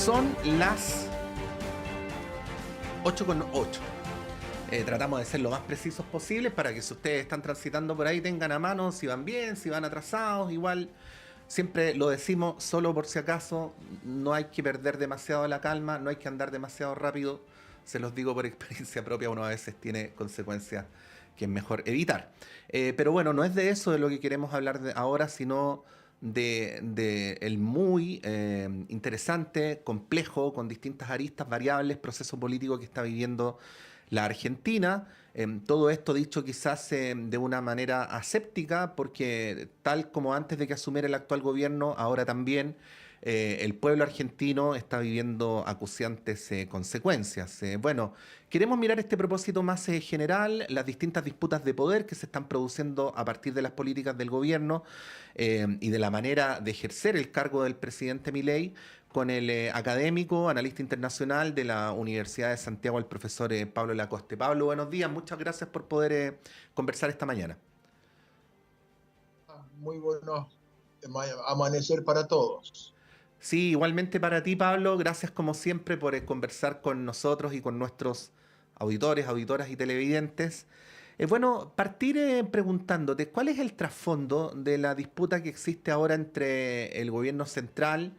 Son las 8:08. Tratamos de ser lo más precisos posible para que si ustedes están transitando por ahí tengan a mano si van bien, si van atrasados. Igual siempre lo decimos, solo por si acaso, no hay que perder demasiado la calma, no hay que andar demasiado rápido. Se los digo por experiencia propia, uno a veces tiene consecuencias que es mejor evitar. Pero bueno, no es de eso de lo que queremos hablar ahora, sino de el muy interesante, complejo, con distintas aristas, variables, proceso político que está viviendo la Argentina. Todo esto dicho quizás de una manera aséptica, porque tal como antes de que asumiera el actual gobierno, ahora también el pueblo argentino está viviendo acuciantes consecuencias. Bueno, queremos mirar este propósito más general, las distintas disputas de poder que se están produciendo a partir de las políticas del gobierno y de la manera de ejercer el cargo del presidente Milei, con el académico, analista internacional de la Universidad de Santiago, el profesor Pablo Lacoste. Pablo, buenos días, muchas gracias por poder conversar esta mañana. Muy bueno amanecer para todos. Sí, igualmente para ti, Pablo, gracias como siempre por conversar con nosotros y con nuestros auditores, auditoras y televidentes. Bueno, partir preguntándote, ¿cuál es el trasfondo de la disputa que existe ahora entre el gobierno central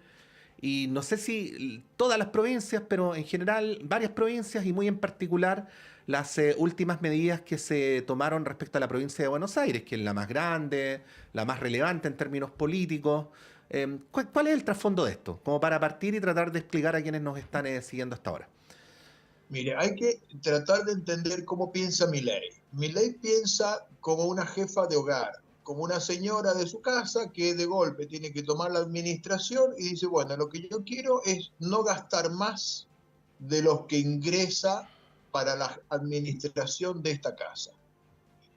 y no sé si todas las provincias, pero en general varias provincias y muy en particular las últimas medidas que se tomaron respecto a la provincia de Buenos Aires, que es la más grande, la más relevante en términos políticos? ¿Cuál es el trasfondo de esto? Como para partir y tratar de explicar a quienes nos están siguiendo hasta ahora. Mire, hay que tratar de entender cómo piensa Milei. Milei piensa como una jefa de hogar, como una señora de su casa que de golpe tiene que tomar la administración y dice, bueno, lo que yo quiero es no gastar más de lo que ingresa para la administración de esta casa.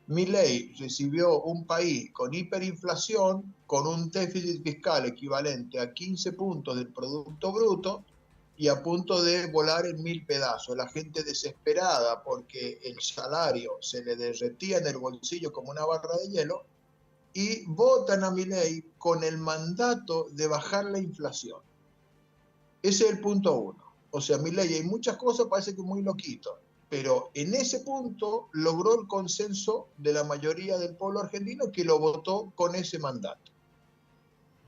Milei recibió un país con hiperinflación, con un déficit fiscal equivalente a 15 puntos del Producto Bruto y a punto de volar en mil pedazos. La gente desesperada porque el salario se le derretía en el bolsillo como una barra de hielo y votan a Milei con el mandato de bajar la inflación. Ese es el punto uno. O sea, Milei hay muchas cosas, parece que muy loquito, pero en ese punto logró el consenso de la mayoría del pueblo argentino que lo votó con ese mandato.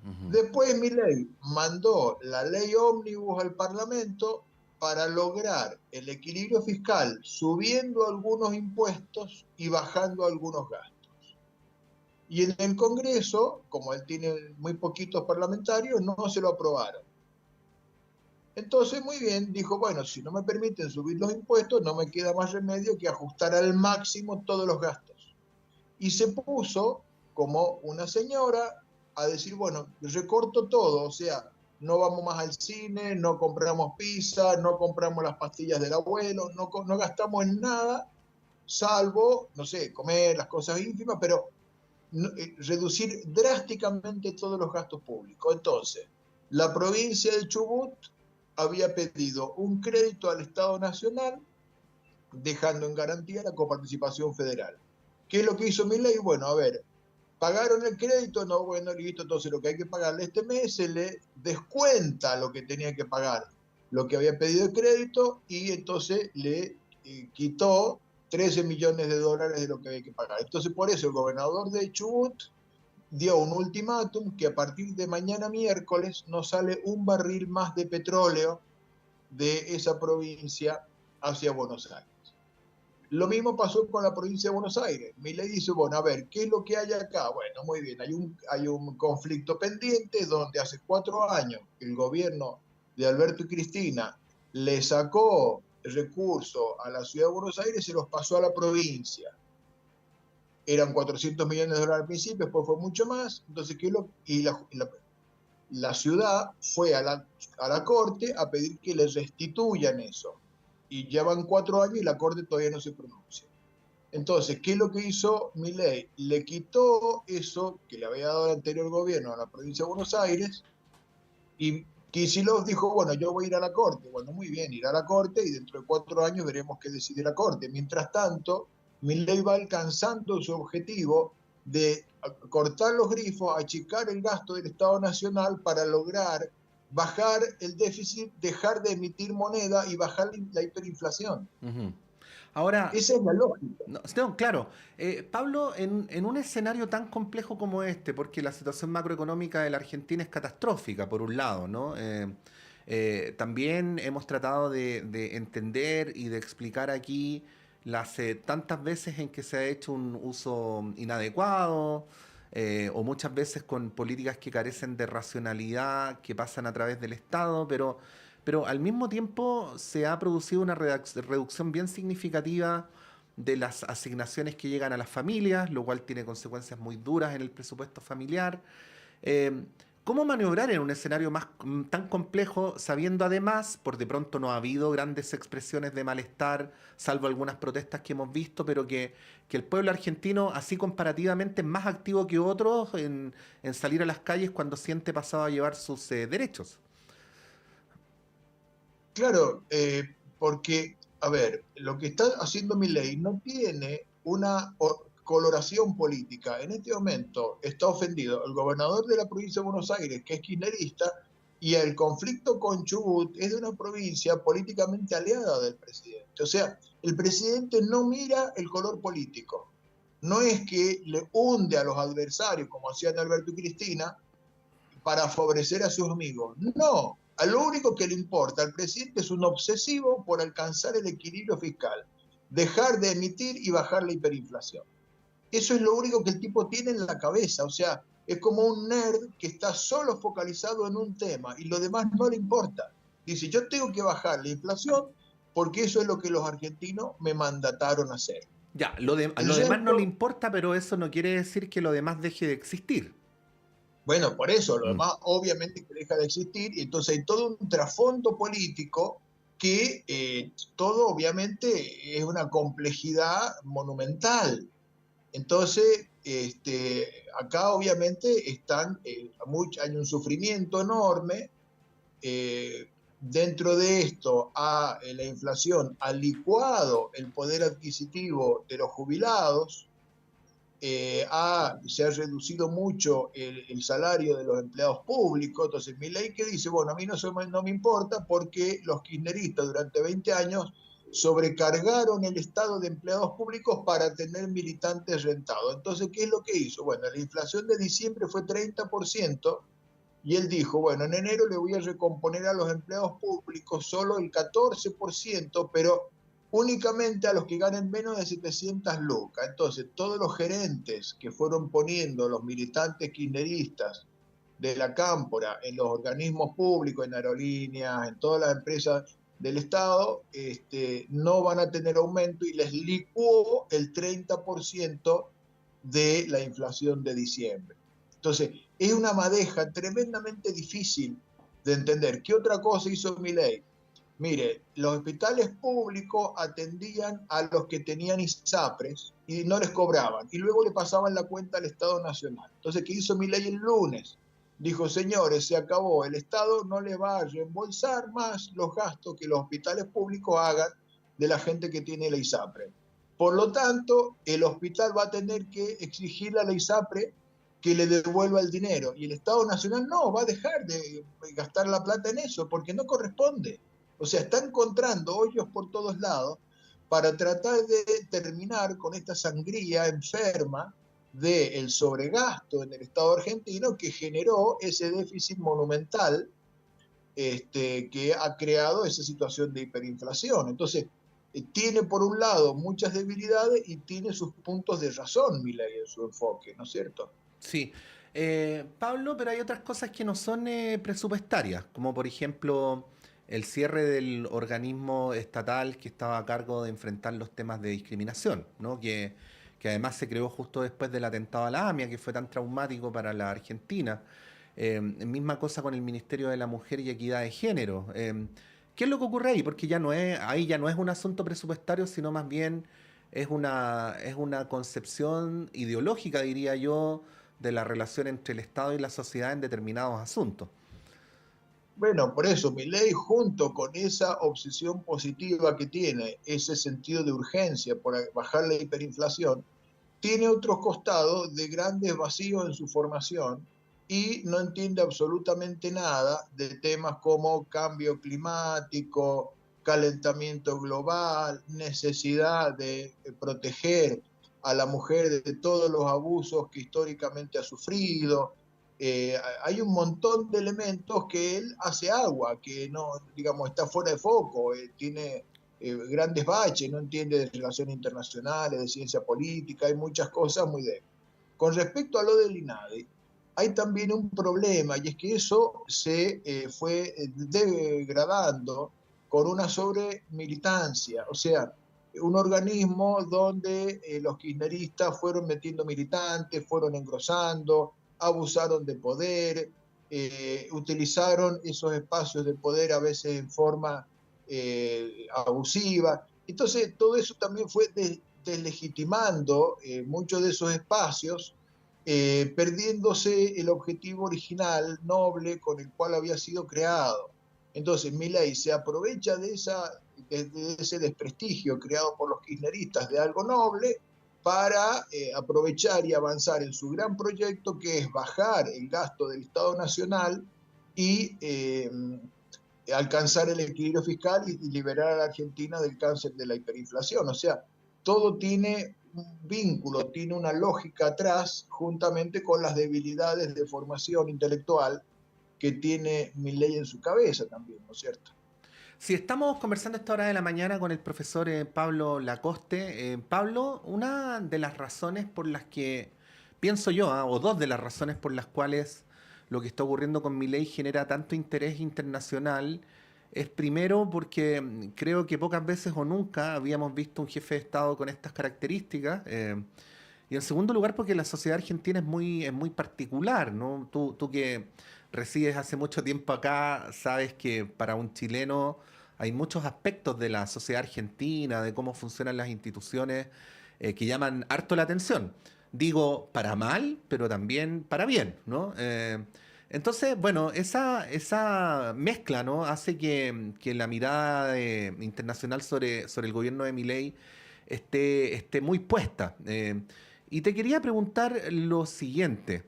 Ujú. Después Milei mandó la ley ómnibus al Parlamento para lograr el equilibrio fiscal, subiendo algunos impuestos y bajando algunos gastos. Y en el Congreso, como él tiene muy poquitos parlamentarios, no se lo aprobaron. Entonces, muy bien, dijo, bueno, si no me permiten subir los impuestos, no me queda más remedio que ajustar al máximo todos los gastos. Y se puso como una señora a decir, bueno, recorto todo, o sea, no vamos más al cine, no compramos pizza, no compramos las pastillas del abuelo, no gastamos en nada, salvo, no sé, comer las cosas ínfimas, pero reducir drásticamente todos los gastos públicos. Entonces, la provincia de Chubut había pedido un crédito al Estado Nacional, dejando en garantía la coparticipación federal. ¿Qué es lo que hizo Milei? Bueno, a ver, ¿pagaron el crédito? No, bueno, listo, entonces lo que hay que pagarle este mes se le descuenta lo que tenía que pagar, lo que había pedido el crédito, y entonces le quitó 13 millones de dólares de lo que había que pagar. Entonces, por eso el gobernador de Chubut dio un ultimátum que a partir de mañana miércoles no sale un barril más de petróleo de esa provincia hacia Buenos Aires. Lo mismo pasó con la provincia de Buenos Aires. Milei dice, bueno, a ver, ¿qué es lo que hay acá? Bueno, muy bien, hay un conflicto pendiente donde hace 4 años el gobierno de Alberto y Cristina le sacó recursos a la ciudad de Buenos Aires y se los pasó a la provincia. Eran 400 millones de dólares al principio, después fue mucho más. Entonces, la ciudad fue a la corte a pedir que le restituyan eso. Y ya van 4 años y la corte todavía no se pronuncia. Entonces, ¿qué es lo que hizo Milei? Le quitó eso que le había dado el anterior gobierno a la provincia de Buenos Aires y Kicillof dijo, bueno, yo voy a ir a la corte. Bueno, muy bien, ir a la corte y dentro de 4 años veremos qué decide la corte. Mientras tanto, Milei va alcanzando su objetivo de cortar los grifos, achicar el gasto del Estado Nacional para lograr bajar el déficit, dejar de emitir moneda y bajar la hiperinflación. Ujú. Ahora, Esa es la lógica. no, no, claro. Pablo, en un escenario tan complejo como este, porque la situación macroeconómica de la Argentina es catastrófica, por un lado, ¿no? También hemos tratado de entender y de explicar aquí las tantas veces en que se ha hecho un uso inadecuado, o muchas veces con políticas que carecen de racionalidad, que pasan a través del Estado, pero al mismo tiempo se ha producido una reducción bien significativa de las asignaciones que llegan a las familias, lo cual tiene consecuencias muy duras en el presupuesto familiar. Eh, ¿Cómo maniobrar en un escenario tan complejo, sabiendo además, por de pronto no ha habido grandes expresiones de malestar, salvo algunas protestas que hemos visto, pero que el pueblo argentino, así comparativamente, es más activo que otros en salir a las calles cuando siente pasado a llevar sus derechos? Claro, porque, a ver, lo que está haciendo Milei no tiene una coloración política. En este momento está ofendido el gobernador de la provincia de Buenos Aires, que es kirchnerista, y el conflicto con Chubut es de una provincia políticamente aliada del presidente. O sea, el presidente no mira el color político. No es que le hunde a los adversarios, como hacían Alberto y Cristina, para favorecer a sus amigos. No, a lo único que le importa al presidente es un obsesivo por alcanzar el equilibrio fiscal, dejar de emitir y bajar la hiperinflación. Eso es lo único que el tipo tiene en la cabeza, o sea, es como un nerd que está solo focalizado en un tema y lo demás no le importa. Dice, yo tengo que bajar la inflación porque eso es lo que los argentinos me mandataron a hacer. Ya, El lo demás no le resto, importa, pero eso no quiere decir que lo demás deje de existir. bueno, por eso, lo Mm. demás obviamente que deja de existir, y entonces hay todo un trasfondo político que todo obviamente es una complejidad monumental. Entonces, acá obviamente hay un sufrimiento enorme. Dentro de esto, la inflación ha licuado el poder adquisitivo de los jubilados, se ha reducido mucho el salario de los empleados públicos. Entonces, mi ley que dice, bueno, a mí no me importa porque los kirchneristas durante 20 años sobrecargaron el estado de empleados públicos para tener militantes rentados. Entonces, ¿qué es lo que hizo? Bueno, la inflación de diciembre fue 30%. Y él dijo, bueno, en enero le voy a recomponer a los empleados públicos solo el 14%, pero únicamente a los que ganen menos de 700 lucas. Entonces, todos los gerentes que fueron poniendo los militantes kirchneristas de la Cámpora en los organismos públicos, en aerolíneas, en todas las empresas del Estado, no van a tener aumento y les licuó el 30% de la inflación de diciembre. Entonces, es una madeja tremendamente difícil de entender. ¿Qué otra cosa hizo Milei? Mire, los hospitales públicos atendían a los que tenían ISAPRES y no les cobraban, y luego le pasaban la cuenta al Estado Nacional. Entonces, ¿qué hizo Milei el lunes? Dijo, señores, se acabó, el Estado no le va a reembolsar más los gastos que los hospitales públicos hagan de la gente que tiene la ISAPRE. Por lo tanto, el hospital va a tener que exigirle a la ISAPRE que le devuelva el dinero, y el Estado Nacional no, va a dejar de gastar la plata en eso, porque no corresponde. O sea, está encontrando hoyos por todos lados para tratar de terminar con esta sangría enferma del sobregasto en el Estado argentino que generó ese déficit monumental, que ha creado esa situación de hiperinflación. Entonces, tiene por un lado muchas debilidades y tiene sus puntos de razón, Milei, en su enfoque, ¿no es cierto? Sí. Pablo, pero hay otras cosas que no son presupuestarias, como por ejemplo el cierre del organismo estatal que estaba a cargo de enfrentar los temas de discriminación, ¿no? Que además se creó justo después del atentado a la AMIA, que fue tan traumático para la Argentina. Misma cosa con el Ministerio de la Mujer y Equidad de Género. ¿Qué es lo que ocurre ahí? Porque ahí ya no es un asunto presupuestario, sino más bien es una concepción ideológica, diría yo, de la relación entre el Estado y la sociedad en determinados asuntos. Bueno, por eso Milei, junto con esa obsesión positiva que tiene, ese sentido de urgencia por bajar la hiperinflación, tiene otros costados de grandes vacíos en su formación y no entiende absolutamente nada de temas como cambio climático, calentamiento global, necesidad de proteger a la mujer de todos los abusos que históricamente ha sufrido. Hay un montón de elementos que él hace agua, que no, digamos, está fuera de foco, tiene grandes baches, no entiende de relaciones internacionales, de ciencia política, hay muchas cosas muy débiles. Con respecto a lo del INADI, hay también un problema, y es que eso se fue degradando con una sobremilitancia, o sea, un organismo donde los kirchneristas fueron metiendo militantes, fueron engrosando, abusaron de poder, utilizaron esos espacios de poder a veces en forma abusiva. Entonces, todo eso también fue deslegitimando muchos de esos espacios, perdiéndose el objetivo original, noble, con el cual había sido creado. Entonces, Milei se aprovecha de ese desprestigio creado por los kirchneristas de algo noble para aprovechar y avanzar en su gran proyecto, que es bajar el gasto del Estado Nacional y alcanzar el equilibrio fiscal y liberar a la Argentina del cáncer de la hiperinflación. O sea, todo tiene un vínculo, tiene una lógica atrás, juntamente con las debilidades de formación intelectual que tiene Milei en su cabeza también, ¿no es cierto? Si estamos conversando a esta hora de la mañana con el profesor Pablo Lacoste, Pablo, una de las razones por las que, pienso yo, o dos de las razones por las cuales lo que está ocurriendo con Milei genera tanto interés internacional, es primero porque creo que pocas veces o nunca habíamos visto un jefe de Estado con estas características. Y en segundo lugar, porque la sociedad argentina es muy particular, ¿no? Tú que resides hace mucho tiempo acá, sabes que para un chileno hay muchos aspectos de la sociedad argentina, de cómo funcionan las instituciones, que llaman harto la atención. Digo, para mal, pero también para bien, ¿no? Entonces, bueno, esa mezcla, ¿no? Hace que la mirada internacional sobre el gobierno de Milei esté muy puesta. Y te quería preguntar lo siguiente.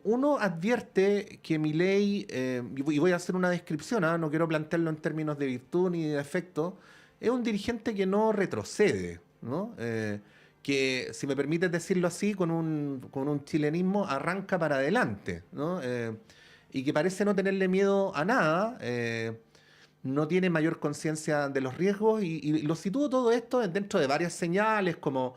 Uno advierte que Milei, y voy a hacer una descripción, ¿ah? No quiero plantearlo en términos de virtud ni de defecto, es un dirigente que no retrocede, ¿no? Que, si me permites decirlo así, con un chilenismo, arranca para adelante, ¿no? Y que parece no tenerle miedo a nada, no tiene mayor conciencia de los riesgos y lo sitúo todo esto dentro de varias señales, como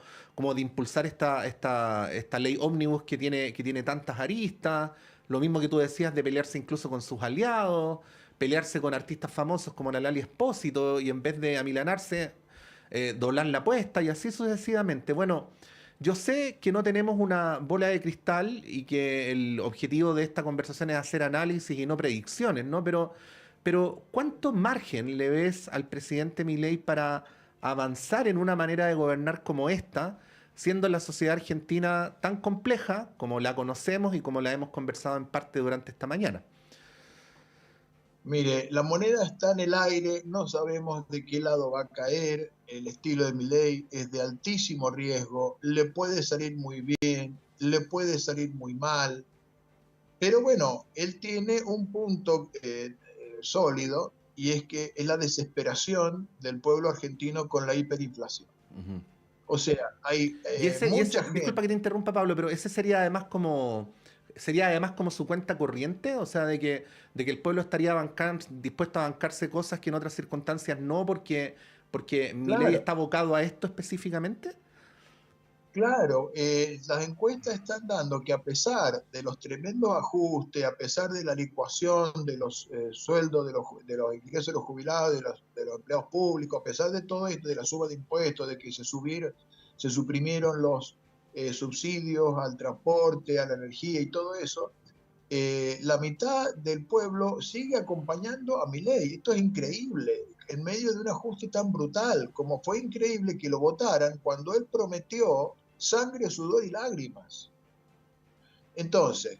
de impulsar esta ley ómnibus que tiene tantas aristas, lo mismo que tú decías de pelearse incluso con sus aliados, pelearse con artistas famosos como la Lali Espósito y en vez de amilanarse, doblar la apuesta y así sucesivamente. Bueno, yo sé que no tenemos una bola de cristal y que el objetivo de esta conversación es hacer análisis y no predicciones, ¿no? Pero ¿cuánto margen le ves al presidente Milei para avanzar en una manera de gobernar como esta, siendo la sociedad argentina tan compleja como la conocemos y como la hemos conversado en parte durante esta mañana? Mire, la moneda está en el aire, no sabemos de qué lado va a caer, el estilo de Milei es de altísimo riesgo, le puede salir muy bien, le puede salir muy mal, pero bueno, él tiene un punto sólido, y es que es la desesperación del pueblo argentino con la hiperinflación. Ujú. O sea, hay mucha Disculpa que gente. te interrumpa, Pablo, pero ese sería además como su cuenta corriente, o sea, de que el pueblo estaría dispuesto a bancarse cosas que en otras circunstancias no, porque mi ley Claro, está abocado a esto específicamente. claro, las encuestas están dando que, a pesar de los tremendos ajustes, a pesar de la licuación de los sueldos de los ingresos de los jubilados, de los empleados públicos, a pesar de todo esto, de la suba de impuestos, de que se suprimieron los subsidios al transporte, a la energía y todo eso, la mitad del pueblo sigue acompañando a Milei. Esto es increíble, en medio de un ajuste tan brutal, como fue increíble que lo votaran cuando él prometió sangre, sudor y lágrimas. Entonces,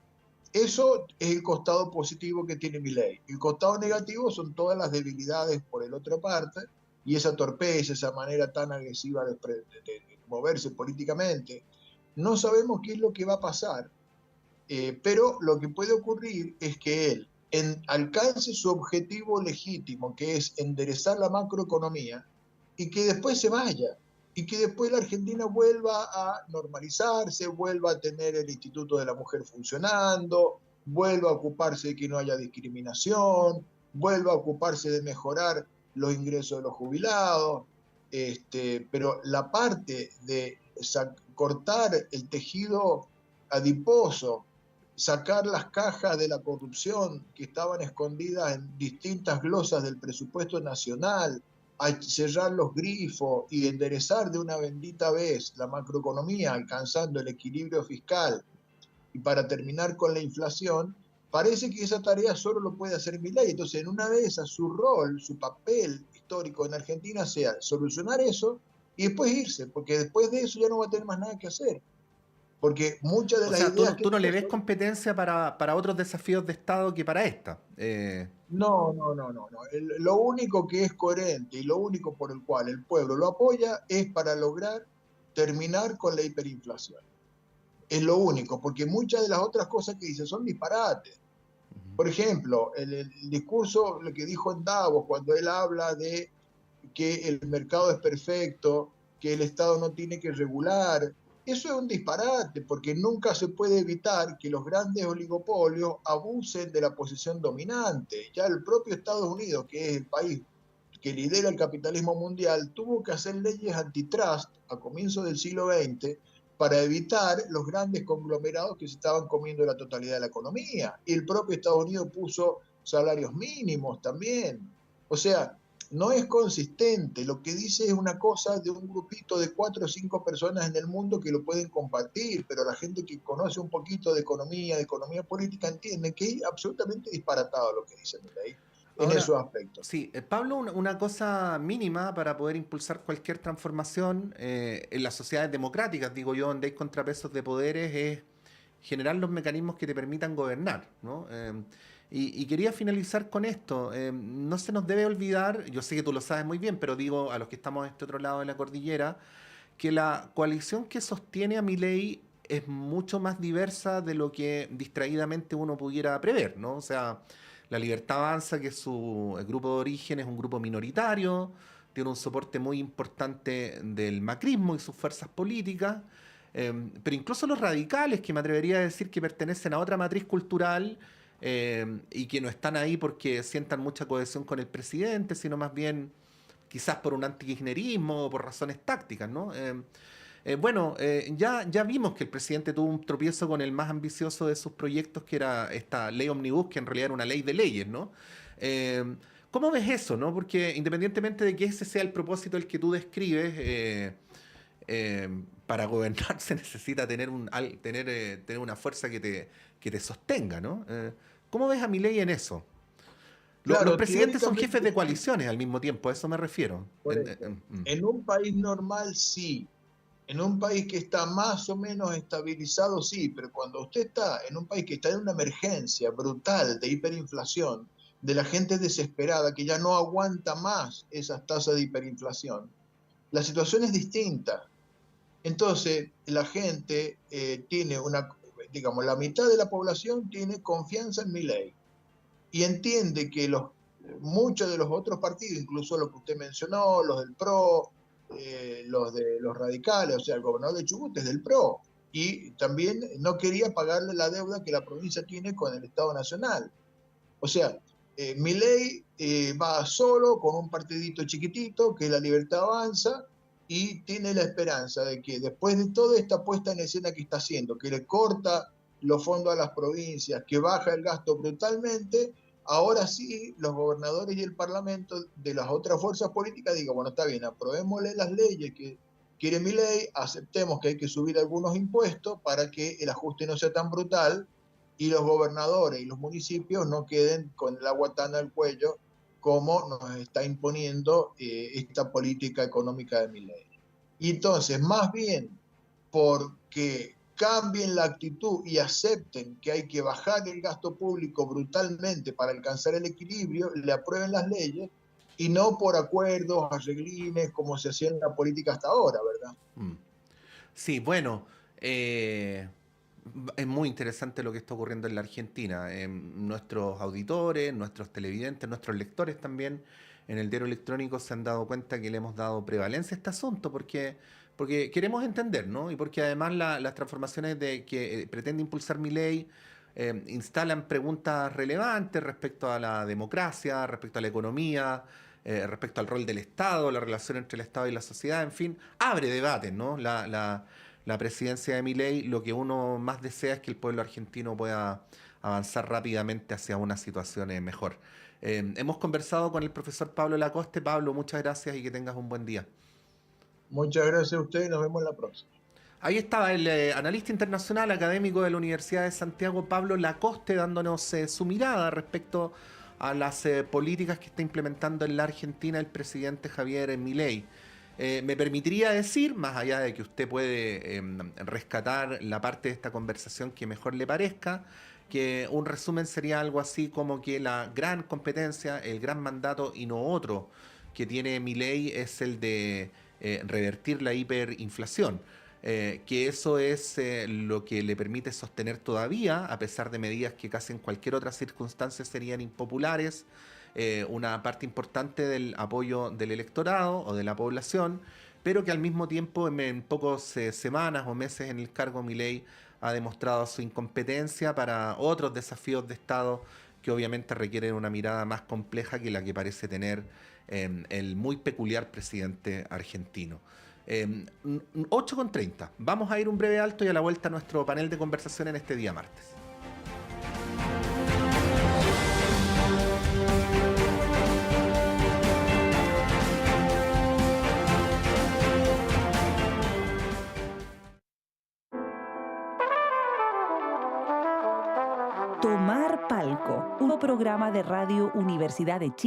eso es el costado positivo que tiene Milei. El costado negativo son todas las debilidades por el otra parte, y esa torpeza, esa manera tan agresiva de moverse políticamente. No sabemos qué es lo que va a pasar, Pero lo que puede ocurrir es que él alcance su objetivo legítimo, que es enderezar la macroeconomía, y que después se vaya, y que después la Argentina vuelva a normalizarse, vuelva a tener el Instituto de la Mujer funcionando, vuelva a ocuparse de que no haya discriminación, vuelva a ocuparse de mejorar los ingresos de los jubilados, pero la parte de cortar el tejido adiposo, sacar las cajas de la corrupción que estaban escondidas en distintas glosas del presupuesto nacional, a cerrar los grifos y enderezar de una bendita vez la macroeconomía, alcanzando el equilibrio fiscal y para terminar con la inflación, parece que esa tarea solo lo puede hacer Milei. Entonces, en una de esas, su rol, su papel histórico en Argentina sea solucionar eso y después irse, porque después de eso ya no va a tener más nada que hacer. Porque muchas de O las sea, ideas que tú no le tiene ves son... competencia para otros desafíos de Estado que para esta. No, no, no, no, no. Lo único que es coherente y lo único por el cual el pueblo lo apoya es para lograr terminar con la hiperinflación. Es lo único, porque muchas de las otras cosas que dice son disparates. Por ejemplo, el discurso, lo que dijo en Davos, cuando él habla de que el mercado es perfecto, que el Estado no tiene que regular, eso es un disparate, porque nunca se puede evitar que los grandes oligopolios abusen de la posición dominante. Ya el propio Estados Unidos, que es el país que lidera el capitalismo mundial, tuvo que hacer leyes antitrust a comienzos del siglo XX para evitar los grandes conglomerados que se estaban comiendo la totalidad de la economía. Y el propio Estados Unidos puso salarios mínimos también. O sea, no es consistente. Lo que dice es una cosa de un grupito de 4 o 5 personas en el mundo que lo pueden compartir, pero la gente que conoce un poquito de economía política, entiende que es absolutamente disparatado lo que dice Milei en Ahora, esos aspectos. sí, Pablo, una cosa mínima para poder impulsar cualquier transformación en las sociedades democráticas, digo yo, donde hay contrapesos de poderes, es generar los mecanismos que te permitan gobernar, ¿no? Y quería finalizar con esto. No se nos debe olvidar, yo sé que tú lo sabes muy bien, pero digo a los que estamos a este otro lado de la cordillera, que la coalición que sostiene a Milei es mucho más diversa de lo que distraídamente uno pudiera prever, ¿no? O sea, la Libertad Avanza, que es su el grupo de origen, es un grupo minoritario, tiene un soporte muy importante del macrismo y sus fuerzas políticas, pero incluso los radicales, que me atrevería a decir que pertenecen a otra matriz cultural y que no están ahí porque sientan mucha cohesión con el presidente, sino más bien quizás por un antikirchnerismo o por razones tácticas, ¿no? Ya vimos que el presidente tuvo un tropiezo con el más ambicioso de sus proyectos, que era esta ley Omnibus, que en realidad era una ley de leyes, ¿no? Eh, ¿Cómo ves eso, no? Porque independientemente de que ese sea el propósito el que tú describes, eh, para gobernar se necesita tener una fuerza que te sostenga, ¿no? ¿Cómo ves a Milei en eso? Los Claro, presidentes son jefes teóricamente de sí, coaliciones al mismo tiempo, a eso me refiero. por eso. En un país normal sí, en un país que está más o menos estabilizado sí, pero cuando usted está en un país que está en una emergencia brutal de hiperinflación, de la gente desesperada que ya no aguanta más esas tasas de hiperinflación, la situación es distinta. Entonces, la gente tiene digamos, la mitad de la población tiene confianza en mi ley y entiende que muchos de los otros partidos, incluso los que usted mencionó, los del PRO, los de los radicales, o sea, el gobernador de Chubut es del PRO, y también no quería pagarle la deuda que la provincia tiene con el Estado Nacional. O sea, Milei va solo con un partidito chiquitito, que es la Libertad Avanza, y tiene la esperanza de que después de toda esta puesta en escena que está haciendo, que le corta los fondos a las provincias, que baja el gasto brutalmente, ahora sí los gobernadores y el parlamento de las otras fuerzas políticas digan, bueno, está bien, aprobémosle las leyes que quiere Milei, aceptemos que hay que subir algunos impuestos para que el ajuste no sea tan brutal y los gobernadores y los municipios no queden con el agua tan al cuello como nos está imponiendo esta política económica de Milei. Y entonces, más bien, porque cambien la actitud y acepten que hay que bajar el gasto público brutalmente para alcanzar el equilibrio, le aprueben las leyes y no por acuerdos, arreglines, como se hacía en la política hasta ahora, ¿verdad? Mm. Sí, bueno, Es muy interesante lo que está ocurriendo en la Argentina. Nuestros auditores, nuestros televidentes, nuestros lectores también en el diario electrónico se han dado cuenta que le hemos dado prevalencia a este asunto porque queremos entender, ¿no? Y porque además las transformaciones que pretende impulsar mi ley instalan preguntas relevantes respecto a la democracia, respecto a la economía, respecto al rol del Estado, la relación entre el Estado y la sociedad, en fin, abre debates, ¿no? La presidencia de Milei, lo que uno más desea es que el pueblo argentino pueda avanzar rápidamente hacia una situación mejor. Hemos conversado con el profesor Pablo Lacoste. Pablo, muchas gracias y que tengas un buen día. Muchas gracias a ustedes y nos vemos la próxima. Ahí estaba el analista internacional académico de la Universidad de Santiago, Pablo Lacoste, dándonos su mirada respecto a las políticas que está implementando en la Argentina el presidente Javier Milei. Me permitiría decir, más allá de que usted puede rescatar la parte de esta conversación que mejor le parezca, que un resumen sería algo así como que la gran competencia, el gran mandato y no otro que tiene Milei es el de revertir la hiperinflación. Que eso es lo que le permite sostener todavía, a pesar de medidas que casi en cualquier otra circunstancia serían impopulares, una parte importante del apoyo del electorado o de la población, pero que al mismo tiempo en pocas semanas o meses en el cargo Milei ha demostrado su incompetencia para otros desafíos de Estado que obviamente requieren una mirada más compleja que la que parece tener el muy peculiar presidente argentino. 8:30. Vamos a ir un breve alto y a la vuelta a nuestro panel de conversación en este día martes. Tomar Palco, un programa de Radio Universidad de Chile.